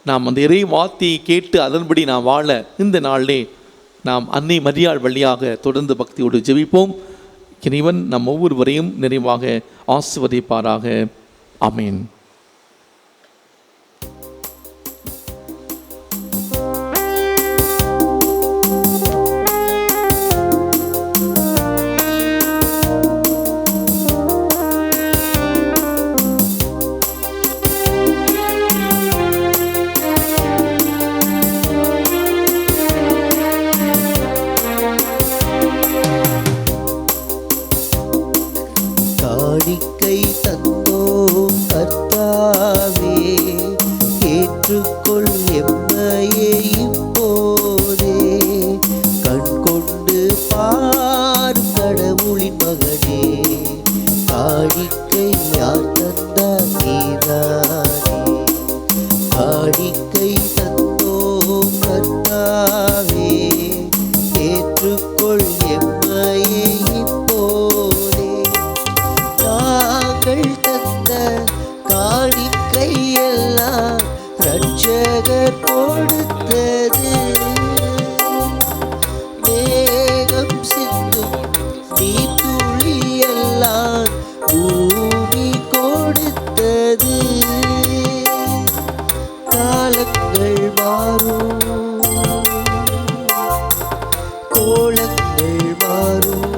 நாம் அந்த இறை வார்த்தையை கேட்டு அதன்படி நாம் வாழ இந்த நாளிலே நாம் அன்னை மரியாள் வழியாக தொடர்ந்து பக்தியோடு ஜெபிப்போம். இறைவன் நம் ஒவ்வொருவரையும் நிறைவாக ஆசிர்வதிப்பாராக. ஆமென். காணிக்கை தந்தோம் கர்த்தாவே, ஏற்றுக்கொள் எம்மையே இப்போதே. கண்கொண்டு பாரும் கடவுளின் மகனே, காணிக்கை யார் தந்தார் நீதானே. காணிக்கை தந்தோம் கர்த்தாவே, ஏற்றுக்கொள் எம்மையே இப்போதே. நாங்கள் தந்த காணிக்கை எல்லாம் இரட்சகர் கொடுத்தது. மேகம் சிந்தும் நீர்த்துளி எல்லாம் பூமி கொடுத்தது. காலங்கள் மாறும், கோலங்கள் மாறும்,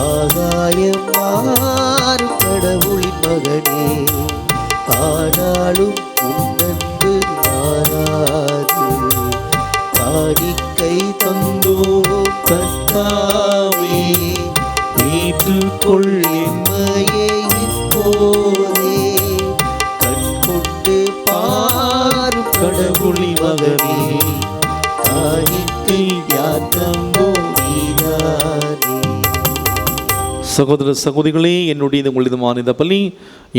ஆகாயம் மாறும் கடவுளின் மகனே, ஆனாலும் உன்னன்பு மாறாது. காணிக்கை தந்தோம் கர்த்தாவே, ஏற்றுக்கொள் எம்மையே இப்போதே. கண்கொண்டு பாரும் கடவுளின் மகனே, காணிக்கை யார் தந்தோம் நீதானே. சகோதர சகோதரிகளே, என்னுடைய உங்களிதமான இந்த பள்ளி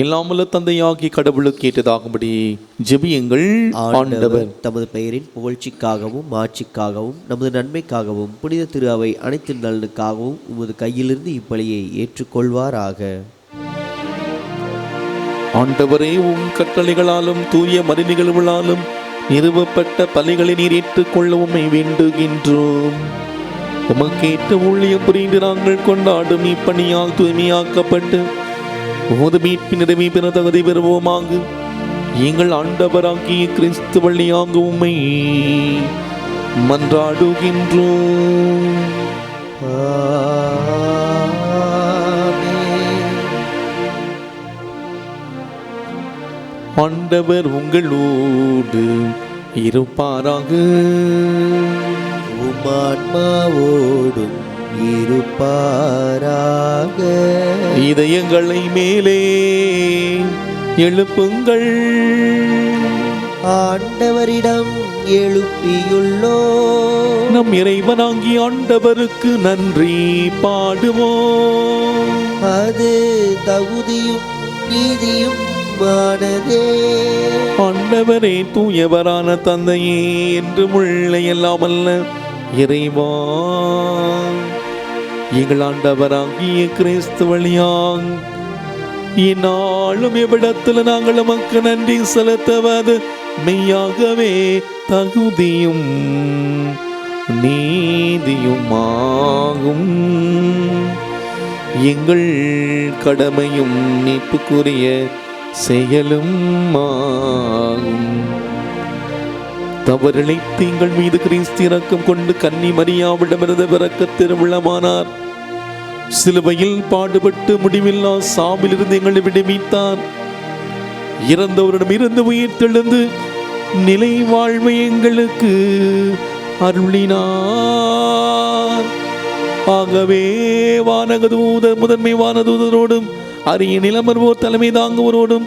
எல்லாமல்ல தந்தையாகி கடவுளுக்கு ஏற்றதாகும்படி ஜெபியுங்கள். ஆண்டவர் தமது பெயரின் புகழ்ச்சிக்காகவும் மாட்சிக்காகவும் நமது நன்மைக்காகவும் புனித திரு அவை அனைத்து நலனுக்காகவும் உமது கையிலிருந்து இப்பலியை ஏற்றுக்கொள்வாராக. ஆண்டவரே, உம் கட்டளைகளாலும் தூய மறைநிகழ்வுகளாலும் நிறுவப்பட்ட பலிகளை நீர் ஏற்றுக்கொள்ள உம்மை வேண்டுகின்றோம். உமக்கேற்ற ஊழியம் புரிந்து நாங்கள் கொண்டாடும் இப்பணியால் தூய்மையாக்கப்பட்டு உமது மீட்பின் நிறைவை பெற தகுதி பெறுவோமாக. எங்கள் ஆண்டவராகிய கிறிஸ்து வழியாக உம்மை மன்றாடுகின்றோம். ஆமென். ஆண்டவர் உங்களோடு இருப்பாராக. உமாத்மாவோடும் இருப்பாராக. இதயங்களை மேலே எழுப்புங்கள், ஆண்டவரிடம் எழுப்பியுள்ளோ. நம் இறைவனாகி ஆண்டவருக்கு நன்றி பாடுவோம். அது தகுதியும் நீதியும் ஆனதே. ஆண்டவரே, தூயவரான தந்தையே, என்று முள்ள எல்லாமல்ல இறைவா, எங்கள் ஆண்டவராகிய கிறிஸ்து வழியாங் இந்நாளும் எவ்விடத்தில் நாங்கள் நமக்கு நன்றி செலுத்துவது மெய்யாகவே தகுதியும் நீதியும் ஆகும். எங்கள் கடமையும் மீட்புக்குரிய செயலும் ஆகும். தவறிழைத்து எங்கள் மீது கிறிஸ்து இரக்கம் கொண்டு கன்னி மரியாவிடமிருந்து பிறக்க திருவிழமானார். சிலுவையில் பாடுபட்டு முடிவில்லா சாவிலிருந்து எங்களை விடுவித்தார். இறந்தவரிடம் இருந்து உயிர் தெழுந்து நிலை வாழ்வை எங்களுக்கு அருளினார். ஆகவே வானகதூதர் முதன்மை வானதூதரோடும் அரிய நிலமர்வோர் தலைமை தாங்குவோரோடும்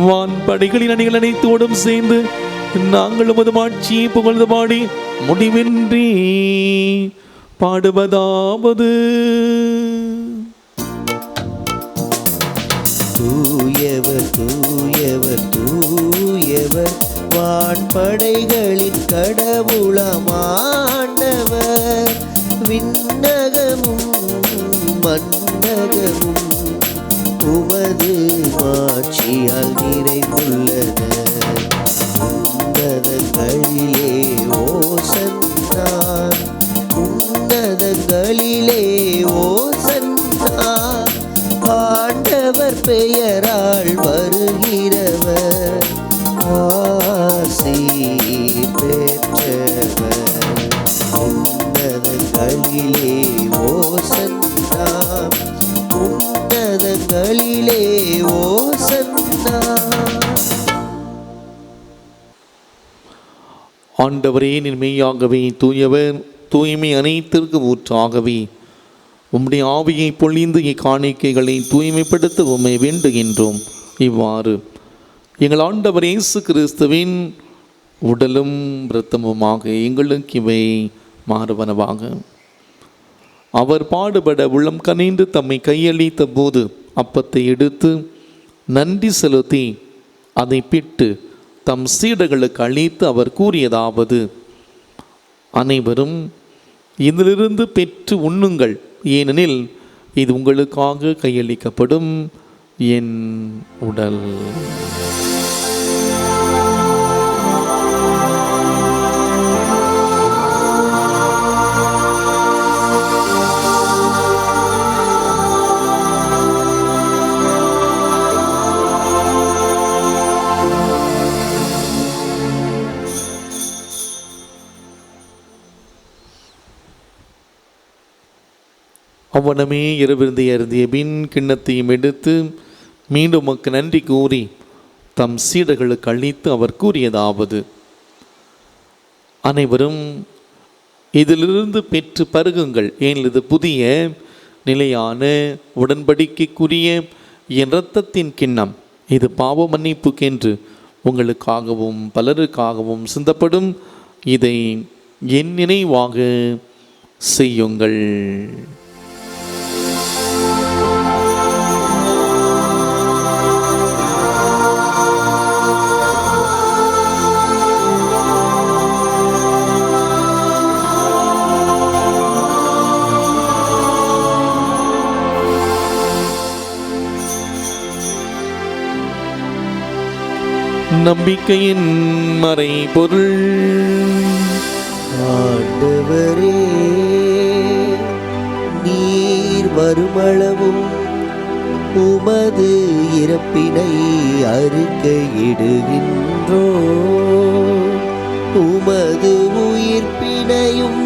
வான் படைகளின் அணிகள் அனைத்தோடும் சேர்ந்து நாங்கள் உமது ஆட்சியை புகழ்ந்து பாடி முடிவின்றி பாடுவதாவது: தூயவர் தூயவர் தூயவர், வான்படைகளின் கடவுளமாண்டவர். விண்ணகமும் மண்ணகமும் உமது ஆட்சியால் நிறைந்துள்ளன. உன்னதங்களிலே ஓசன்னா, உன்னதங்களிலே ஓசன்னா. ஆண்டவர் பெயரால் வருகிறவர் ஆசி பெற்றவர். உன்னதங்களிலே ஓசன்னா, உன்னதங்களிலே ஓசன்னா. ஆண்டவரே, நீர் மெய்யாகவே தூயவர், தூய்மை அனைத்திற்கு ஊற்றாகவே உம்முடைய ஆவியை பொழிந்து இக்காணிக்கைகளை தூய்மைப்படுத்த உம்மை வேண்டுகின்றோம். இவ்வாறு எங்கள் ஆண்டவர் இயேசு கிறிஸ்துவின் உடலும் இரத்தமுமாக எங்களுக்கு இவை மாறுவனவாக. அவர் பாடுபட உள்ளம் கனிந்து தம்மை கையளித்த போது அப்பத்தை எடுத்து நன்றி செலுத்தி அதை பிட்டு தம் சீடர்களுக்கு அளித்து அவர் கூறியதாவது: அனைவரும் இதிலிருந்து பெற்று உண்ணுங்கள், ஏனெனில் இது உங்களுக்காக கையளிக்கப்படும் என் உடல். அவ்வனமே இரவிருந்தை அருந்திய பின் கிண்ணத்தையும் எடுத்து மீண்டும் உமக்கு நன்றி கூறி தம் சீடர்களுக்கு அளித்து அவர் கூறியதாவது: அனைவரும் இதிலிருந்து பெற்று பருகுங்கள், ஏனெனில் இது புதிய நிலையான உடன்படிக்கைக்குரிய என் இரத்தத்தின் கிண்ணம். இது பாவ மன்னிப்புக்கென்று உங்களுக்காகவும் பலருக்காகவும் சிந்தப்படும். இதை என் நினைவாக செய்யுங்கள். நம்பிக்கையின் மறை பொருள். ஆண்டவரே, நீர் வருமளவும் உமது இறப்பினை அறிக்கையிடுகின்றோ, உமது உயிர்ப்பினையும்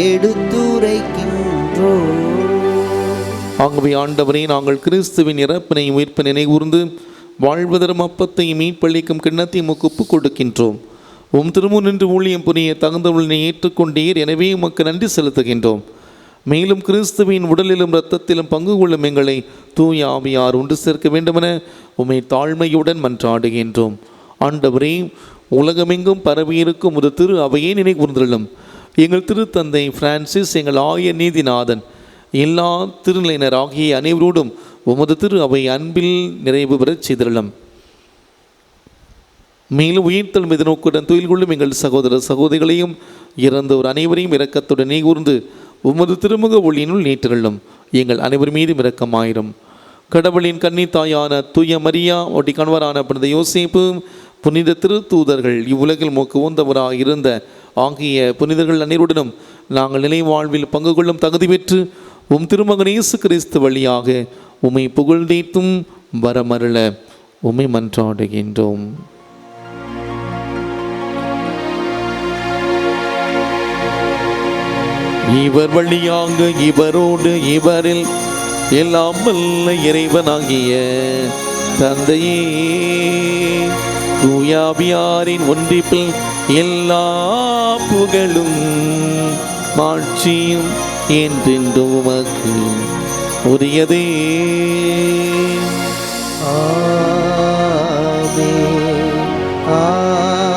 எடுத்துரைக்கின்றோ. ஆகவே ஆண்டவரே, நாங்கள் கிறிஸ்துவின் இறப்பினை உயிர்ப்பு நினைகூர்ந்து வாழ்வதரும் அப்பத்தையும் மீட்பளிக்கும் கிண்ணத்தையும் உமக்கு ஒப்புக் கொடுக்கின்றோம். உம் திருமுன் நின்று ஊழியம் புரிய தகுந்தவளை ஏற்றுக்கொண்டீர், எனவே உமக்கு நன்றி செலுத்துகின்றோம். மேலும் கிறிஸ்துவின் உடலிலும் இரத்தத்திலும் பங்கு கொள்ளும் எங்களை தூய ஆவியார் ஒன்று சேர்க்க வேண்டுமென உம்மை தாழ்மையுடன் மன்றாடுகின்றோம். ஆண்டவரே, உலகமெங்கும் பரவியிருக்கும் ஒரு திரு அவையே நினைகூர்ந்தள்ளும். எங்கள் திருத்தந்தை பிரான்சிஸ், எங்கள் ஆய நீதிநாதன், எல்லா திருநிலையினர் ஆகிய அனைவரோடும் உமது திரு அவை அன்பில் நிறைவு பெறச் செய்திருளும். மேலும் உயிர்த்தல் மீது நோக்குடன் தொழில் கொள்ளும் எங்கள் சகோதர சகோதரிகளையும் இறந்தோர் அனைவரையும் இரக்கத்துடன் நினைகூர்ந்து உமது திருமுக ஒளியினுள் நேற்றுள்ளும். எங்கள் அனைவர் மீதும் இரக்கமாயிரும். கடவுளின் கன்னி தாயான தூய மரியா, ஒட்டி கணவரான புனித யோசேப்பு, புனித திருத்தூதர்கள், இவ்வுலகில் மோக்கு உந்தவராக இருந்த ஆகிய புனிதர்கள் அனைவருடனும் நாங்கள் நிலை வாழ்வில் பங்கு கொள்ளும் தகுதி பெற்று உம் திருமகன் இயேசு கிறிஸ்து வழியாக உம்மை புகழ்ந்தேத்தும் வரமருள உம்மை மன்றாடுகின்றோம். இவர் வழியாக இவரோடு இவரில் எல்லாம் வல்ல இறைவனாகிய தந்தையே, தூயாவியாரின் ஒன்றிப்பில் எல்லா புகழும் மாட்சியும் என்றென்றும் உமக்கு உரியதே. ஆமென், ஆமென்,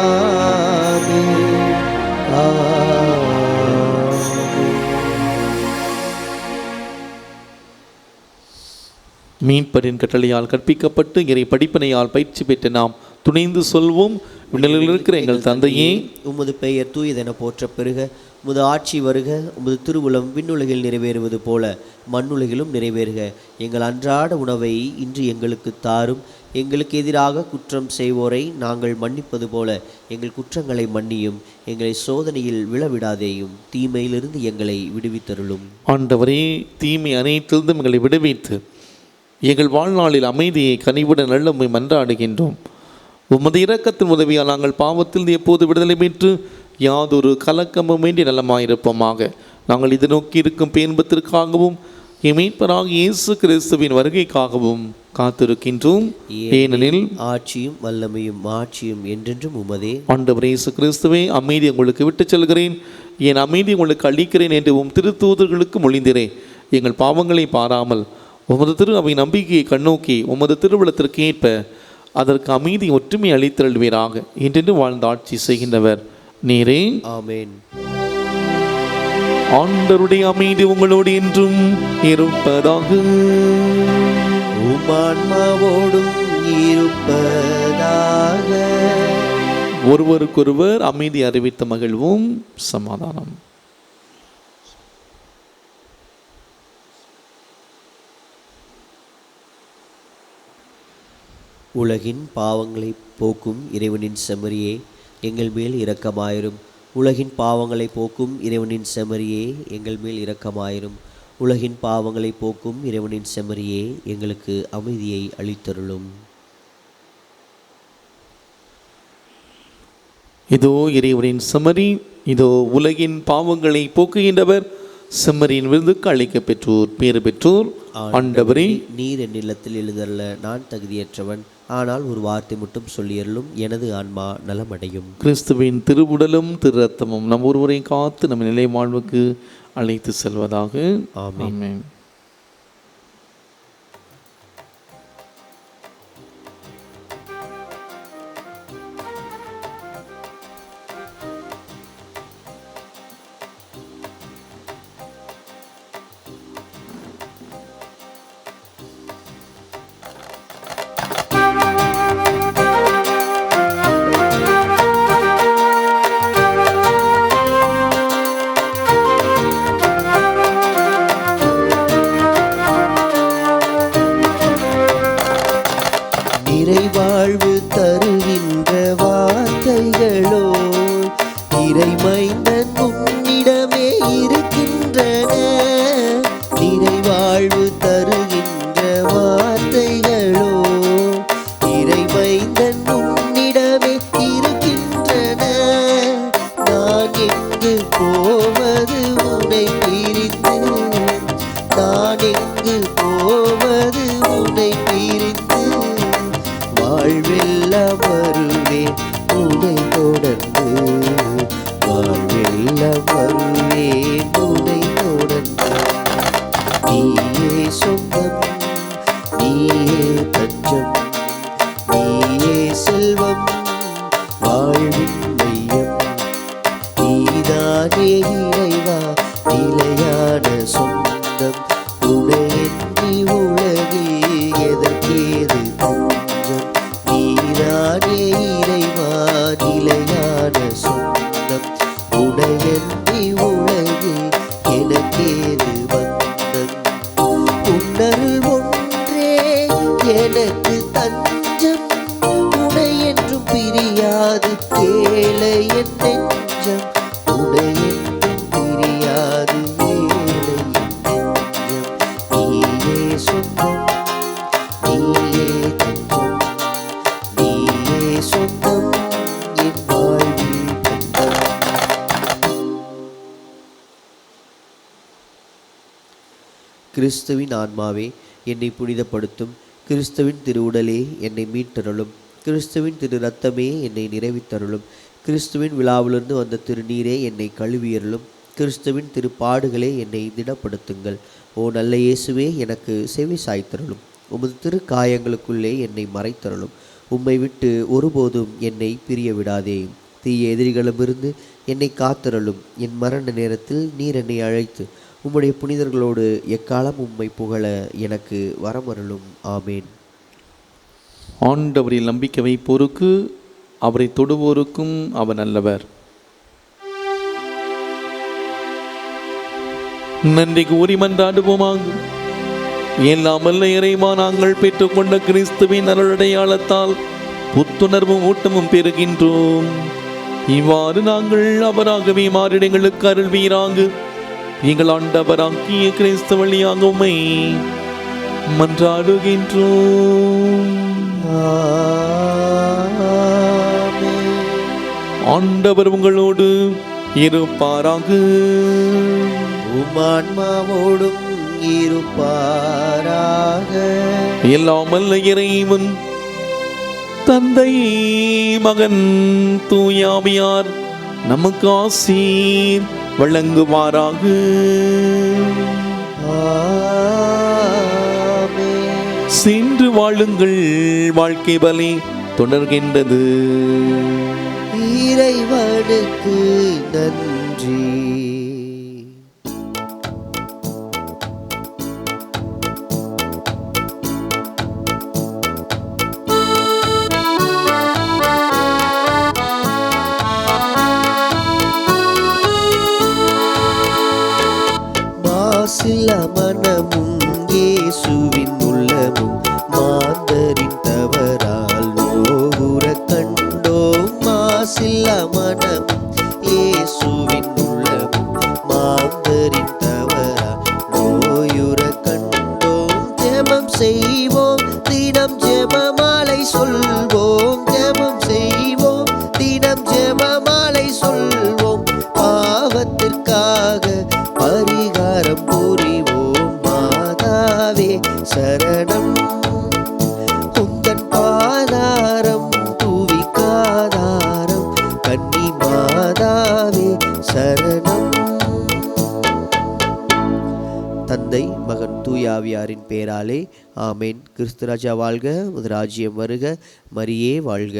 ஆமென். மீட்பரின் கட்டளையால் கற்பிக்கப்பட்டு இறை படிப்பினையால் பயிற்சி பெற்று நாம் துணிந்து சொல்வோம். விண்ணில் இருக்கிற எங்கள் தந்தையே, உமது பெயர் தூயதென போற்ற பெருக, உமது ஆட்சி வருக, உமது திருவுளம் விண்ணுலகில் நிறைவேறுவது போல மண்ணுலகிலும் நிறைவேறுக. எங்கள் அன்றாட உணவை இன்று எங்களுக்கு தாரும். எங்களுக்கு எதிராக குற்றம் செய்வோரை நாங்கள் மன்னிப்பது போல எங்கள் குற்றங்களை மன்னியும். எங்களை சோதனையில் விழவிடாதேயும், தீமையிலிருந்து எங்களை விடுவித்தருளும். ஆண்டவரே, தீமை அனைத்திலிருந்தும் எங்களை விடுவித்து எங்கள் வாழ்நாளில் அமைதியை கனிவுடன் நல்லமை மன்றாடுகின்றோம். உமது இரக்கத்தின் உதவியால் நாங்கள் பாவத்தில் எப்போது விடுதலை பெற்று யாதொரு கலக்கமும் வேண்டி நலமாயிருப்போமாக. நாங்கள் இது நோக்கி இருக்கும் பேன்பத்திற்காகவும் மீட்பராக இயேசு கிறிஸ்துவின் வருகைக்காகவும் காத்திருக்கின்றோம். ஏனெனில் ஆட்சியும் வல்லமையும் மாட்சியும் என்றென்றும் உமதே. ஆண்டவர் இயேசு கிறிஸ்துவே, அமைதி உங்களுக்கு விட்டுச் செல்கிறேன், என் அமைதி உங்களுக்கு அளிக்கிறேன் என்று உம் திருத்தூதர்களுக்கு மொழிந்திரே. எங்கள் பாவங்களை பாராமல் உமது திரு அவை நம்பிக்கையை கண்ணோக்கி உமது திருவிழத்திற்கு ஏற்ப அதற்கு அமைதி ஒற்றுமை அளித்தருள்வீராக. என்றென்று வாழ்ந்து ஆட்சி செய்கின்றவர் நீரே. ஆமென். ஆண்டவருடைய அமைதி உங்களோடு என்றும் இருப்பதாக. உம் ஆன்மாவோடும் இருப்பதாக. ஒருவருக்கொருவர் அமைதி அறிவித்த மகிழ்வும். சமாதானம். உலகின் பாவங்களை போக்கும் இறைவனின் செம்மறியே, எங்கள் மேல் இரக்கமாயிரும். உலகின் பாவங்களை போக்கும் இறைவனின் செம்மறியே, எங்கள் மேல் இரக்கமாயிரும். உலகின் பாவங்களை போக்கும் இறைவனின் செம்மறியே, எங்களுக்கு அமைதியை அளித்தருளும். இதோ இறைவனின் செம்மறி, இதோ உலகின் பாவங்களை போக்குகின்றவர். செம்மறியின் விருதுக்கு அழைக்க பெற்றோர் பேறு பெற்றோர். ஆண்டவரே, நீர் என் இல்லத்தில் எழுதல்ல நான் தகுதியற்றவன், ஆனால் ஒரு வார்த்தை மட்டும் சொல்லியருளும், எனது ஆன்மா நலமடையும். கிறிஸ்துவின் திருவுடலும் திரு ரத்தமும் நம் ஒருவரையும் காத்து நம்ம நிலை வாழ்வுக்கு அழைத்து செல்வதாக. ஆமென். நிறைவாழ்வு தருகின்ற வார்த்தைகளோ இறைமைந்தன் உன்னிடமே இருக்கின்றன. நிறைவாழ்வு தருகின்ற வார்த்தைகளோ இறைமைந்தன் உன்னிடமே இருக்கின்றன. நான் எங்கு போவது உன்னை பிரிந்து, நான் எங்கு போவது உன்னை பிரிந்து, உனையன்றி உலகில் எனக்கேது வந்தன். உன்னருள் ஒன்றே எனக்கு தஞ்சம், உனை என்றும் பிரியாது ஏழை என் நெஞ்சம். உனை என்றும் பிரியாது ஏழை என் நெஞ்சம். நீயே சொந்தம், நீயே தஞ்சம், நீயே சொந்தம் என் வாழ்வில் தஞ்சம். கிறிஸ்துவின் ஆன்மாவே என்னை புனிதப்படுத்தும். கிறிஸ்துவின் திருவுடலே என்னை மீட்டருளும். கிறிஸ்துவின் திரு ரத்தமே என்னை நிறைவித்தருளும். கிறிஸ்துவின் விழாவிலிருந்து வந்த திருநீரே என்னை கழுவியருளும். கிறிஸ்துவின் திருப்பாடுகளே என்னை திடப்படுத்துங்கள். ஓ நல்ல இயேசுவே, எனக்கு செவி சாய்த்தருளும். உமது திரு காயங்களுக்குள்ளே என்னை மறைத்தருளும். உம்மை விட்டு ஒருபோதும் என்னை பிரிய விடாதேயும். தீய எதிரிகளிடமிருந்து என்னை காத்தருளும். என் மரண நேரத்தில் நீர் என்னை அழைத்து உம்முடைய புனிதர்களோடு எக்காலம் உம்மை புகழ எனக்கு வரமருளும். ஆமேன். ஆண்டவரில் நம்பிக்கை வைப்போருக்கு அவரை தொடுவோருக்கும் அவர் நல்லவர். நன்றி கூறி மன்றாடுவோமாக. எல்லாம் வல்ல இறைவா, நாங்கள் பெற்றுக்கொண்ட கிறிஸ்துவின் அருளடையாளத்தால் புத்துணர்வும் ஊட்டமும் பெறுகின்றோம். இவ்வாறு நாங்கள் அவராகவே மாறிடங்களுக்கு அருள்வீராக. எங்கள் ஆண்டவராகிய கிறிஸ்து வழியாக உம்மை மன்றாடுகின்றோம். ஆண்டவர் உங்களோடு இருப்பாராக. உம் ஆன்மாவோடும் இருப்பாராக. எல்லாம் வல்ல இறைவன் தந்தை, மகன், தூயாவியார் நமக்கு ஆசீர் வழங்குவாராக. சென்று வாழுங்கள், வாழ்க்கை பலி தொடர்கின்றது. இறைவனுக்கு நன்றி. மாசில மனமும் இயேசுவின் உள்ளமும் மாந்தரின் தவறால் நோகுற கண்டோம். மாசில மனமும் இயேசுவின் உள்ளமும் மாந்தரின் தவறால் நோயுற கண்டோம். ஜெபம் செய்வோம், தினம் ஜெபமாலை சொல்வோம். ஜெபம் செய்வோம், தினம் ஜெபமாலை சொல்வோம். பாவத்திற்காக பரிகாரம் புரிவோம். மாதாவே சரணம், உந்தன் பாதாரம் புவிக்காதாரம். கன்னி மாதாவே சரணம். தந்தை, மகன், தூயாவியாரின் பெயராலே ஆமேன். கிறிஸ்து ராஜா வாழ்க. உமது ராஜ்யம் வருக. மரியே வாழ்க.